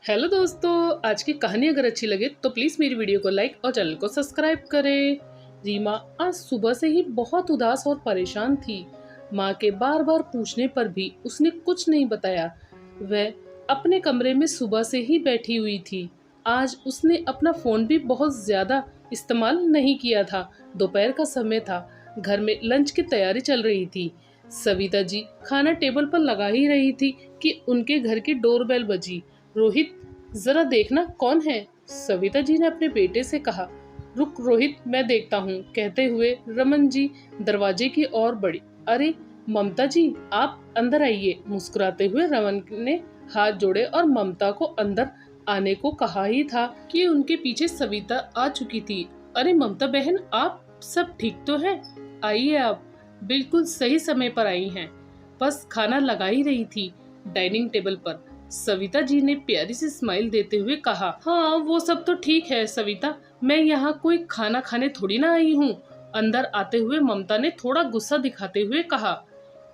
Hello दोस्तों, आज की कहानी अगर अच्छी लगे तो प्लीज़ मेरी वीडियो को लाइक और चैनल को सब्सक्राइब करें। रीमा आज सुबह से ही बहुत उदास और परेशान थी। माँ के बार बार पूछने पर भी उसने कुछ नहीं बताया। वह अपने कमरे में सुबह से ही बैठी हुई थी। आज उसने अपना फ़ोन भी बहुत ज़्यादा इस्तेमाल नहीं किया था। दोपहर का समय था, घर में लंच की तैयारी चल रही थी। सविता जी खाना टेबल पर लगा ही रही थी कि उनके घर की डोरबेल बजी। रोहित, जरा देखना कौन है। सविता जी ने अपने बेटे से कहा। रुक रोहित, मैं देखता हूँ, कहते हुए रमन जी दरवाजे की ओर बढ़े। अरे ममता जी, आप अंदर आइए। मुस्कुराते हुए रमन ने हाथ जोड़े और ममता को अंदर आने को कहा ही था कि उनके पीछे सविता आ चुकी थी। अरे ममता बहन, आप सब ठीक तो है? आइए, आप बिल्कुल सही समय पर आई हैं। बस खाना लगा ही रही थी डाइनिंग टेबल पर। सविता जी ने प्यारी सी स्माइल देते हुए कहा। हाँ, वो सब तो ठीक है सविता, मैं यहाँ कोई खाना खाने थोड़ी ना आई हूँ। अंदर आते हुए ममता ने थोड़ा गुस्सा दिखाते हुए कहा।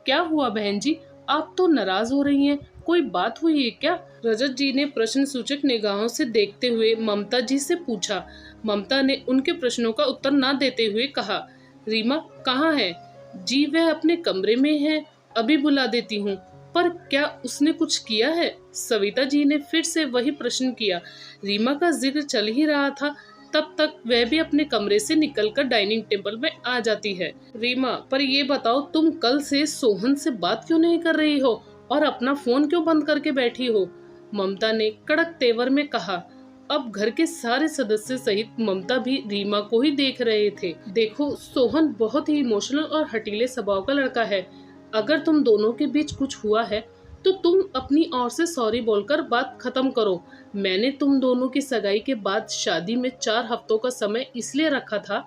क्या हुआ बहन जी, आप तो नाराज हो रही हैं, कोई बात हुई है क्या? रजत जी ने प्रश्न सूचक निगाहों से देखते हुए ममता जी से पूछा। ममता ने उनके प्रश्नों का उत्तर न देते हुए कहा। रीमा कहाँ है? जी वह अपने कमरे में है, अभी बुला देती हूँ। पर क्या उसने कुछ किया है? सविता जी ने फिर से वही प्रश्न किया। रीमा का जिक्र चल ही रहा था, तब तक वह भी अपने कमरे से निकलकर डाइनिंग टेबल में आ जाती है। रीमा, पर ये बताओ, तुम कल से सोहन से बात क्यों नहीं कर रही हो और अपना फोन क्यों बंद करके बैठी हो? ममता ने कड़क तेवर में कहा। अब घर के सारे सदस्य सहित ममता भी रीमा को ही देख रहे थे। देखो, सोहन बहुत ही इमोशनल और हटीले स्वभाव का लड़का है। अगर तुम दोनों के बीच कुछ हुआ है तो तुम अपनी ओर से सॉरी बोलकर बात खत्म करो। मैंने तुम दोनों की सगाई के बाद शादी में 4 हफ्तों का समय इसलिए रखा था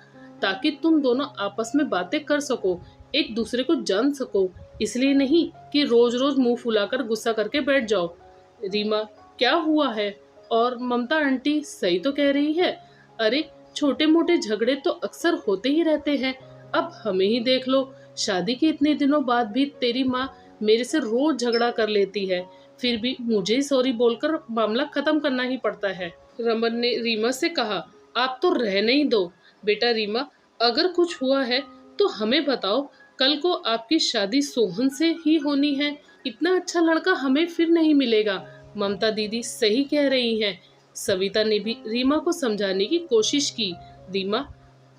ताकि तुम दोनों आपस में बातें कर सको, एक दूसरे को जान सको, इसलिए नहीं कि रोज रोज मुंह फुलाकर गुस्सा करके बैठ जाओ। रीमा, क्या हुआ है? और ममता आंटी सही तो कह रही है। अरे छोटे मोटे झगड़े तो अक्सर होते ही रहते हैं। अब हमें ही देख लो, शादी के इतने दिनों बाद भी तेरी माँ मेरे से रोज झगड़ा कर लेती है, फिर भी मुझे ही सॉरी बोलकर मामला खत्म करना ही पड़ता है। रमन ने रीमा से कहा। आप तो रहने ही दो बेटा। रीमा, अगर कुछ हुआ है तो हमें बताओ। कल को आपकी शादी सोहन से ही होनी है। इतना अच्छा लड़का हमें फिर नहीं मिलेगा। ममता दीदी सही कह रही हैं। सविता ने भी रीमा को समझाने की कोशिश की। रीमा,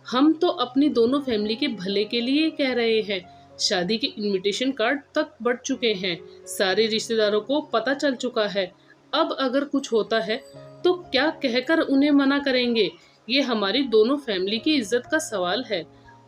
हम तो अपनी दोनों फैमिली के भले के लिए कह रहे हैं। शादी के इनविटेशन कार्ड तक बढ़ चुके हैं, सारे रिश्तेदारों को पता चल चुका है। अब अगर कुछ होता है तो क्या कहकर उन्हें मना करेंगे? ये हमारी दोनों फैमिली की इज्जत का सवाल है।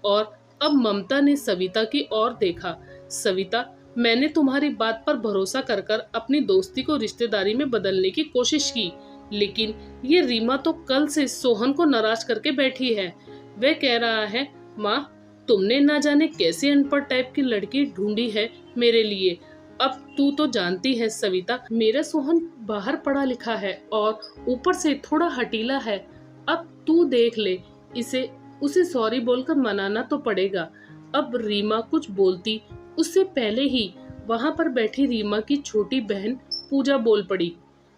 और अब ममता ने सविता की ओर देखा। सविता, मैंने तुम्हारी बात पर भरोसा कर कर अपनी दोस्ती को रिश्तेदारी में बदलने की कोशिश की, लेकिन ये रीमा तो कल से सोहन को नाराज करके बैठी है। वह कह रहा है, माँ तुमने ना जाने कैसी अनपढ़ टाइप की लड़की ढूंढी है मेरे लिए। अब तू तो जानती है सविता, मेरा सोहन बाहर पढ़ा लिखा है और ऊपर से थोड़ा हटीला है। अब तू देख ले, इसे उसे सॉरी बोलकर मनाना तो पड़ेगा। अब रीमा कुछ बोलती उससे पहले ही वहां पर बैठी रीमा की छोटी बहन पूजा बोल पड़ी।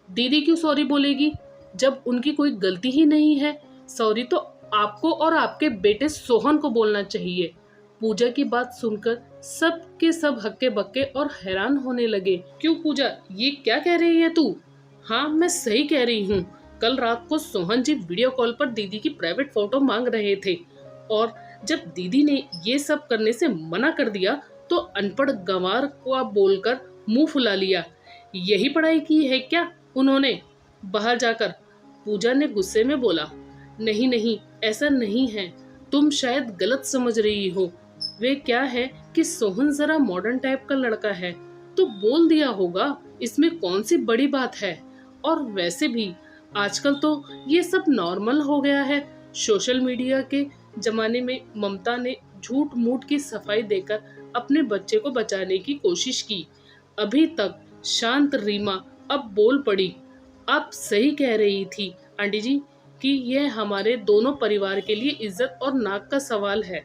दीदी क्यों सॉरी बोलेगी जब उनकी कोई गलती ही नहीं है? सॉरी तो आपको और आपके बेटे सोहन को बोलना चाहिए। पूजा की बात सुनकर सब के सब हक्के बक्के और हैरान होने लगे। क्यों पूजा, ये क्या कह रही है तू? हाँ, मैं सही कह रही हूँ। कल रात को सोहन जी वीडियो कॉल पर दीदी की प्राइवेट फोटो मांग रहे थे और जब दीदी ने ये सब करने से मना कर दिया तो अनपढ़ गंवार को बोलकर मुंह फुला लिया। यही पढ़ाई की है क्या उन्होंने बाहर जाकर? पूजा ने गुस्से में बोला। नहीं नहीं, ऐसा नहीं है, तुम शायद गलत समझ रही हो। वे क्या है कि सोहन जरा मॉडर्न टाइप का लड़का है तो बोल दिया होगा, इसमें कौन सी बड़ी बात है। और वैसे भी आजकल तो ये सब नॉर्मल हो गया है। सोशल मीडिया के जमाने में ममता ने झूठ मूठ की सफाई देकर अपने बच्चे को बचाने की कोशिश की। अभी तक शांत रीमा अब बोल पड़ी। आप सही कह रही थी आंटी जी कि यह हमारे दोनों परिवार के लिए इज्जत और नाक का सवाल है।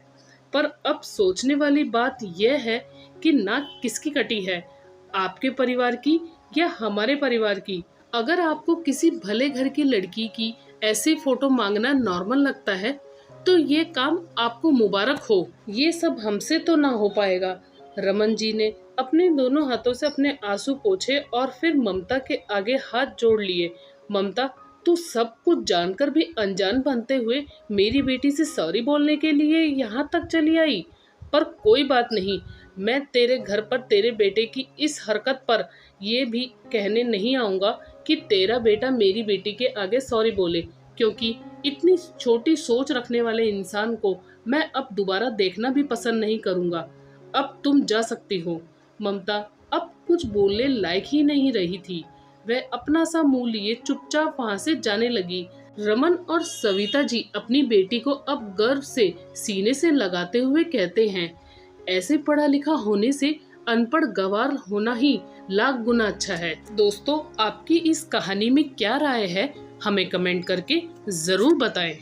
पर अब सोचने वाली बात यह है कि नाक किसकी कटी है, आपके परिवार की या हमारे परिवार की? अगर आपको किसी भले घर की लड़की की ऐसी फोटो मांगना नॉर्मल लगता है तो ये काम आपको मुबारक हो। ये सब हमसे तो ना हो पाएगा। रमन जी ने अपने दोनों हाथों से अपने आंसू पोंछे और फिर ममता के आगे हाथ जोड़ लिए। ममता, तू सब कुछ जानकर भी अनजान बनते हुए मेरी बेटी से सॉरी बोलने के लिए यहाँ तक चली आई। पर कोई बात नहीं, मैं तेरे घर पर तेरे बेटे की इस हरकत पर ये भी कहने नहीं आऊँगा कि तेरा बेटा मेरी बेटी के आगे सॉरी बोले, क्योंकि इतनी छोटी सोच रखने वाले इंसान को मैं अब दोबारा देखना भी पसंद नहीं करूँगा। अब तुम जा सकती हो। ममता अब कुछ बोलने लायक ही नहीं रही थी। वह अपना सा मुंह लिए चुपचाप वहां से जाने लगी। रमन और सविता जी अपनी बेटी को अब गर्व से सीने से लगाते हुए कहते हैं, ऐसे पढ़ा लिखा होने से अनपढ़ गंवार होना ही लाख गुना अच्छा है। दोस्तों, आपकी इस कहानी में क्या राय है, हमें कमेंट करके जरूर बताएं।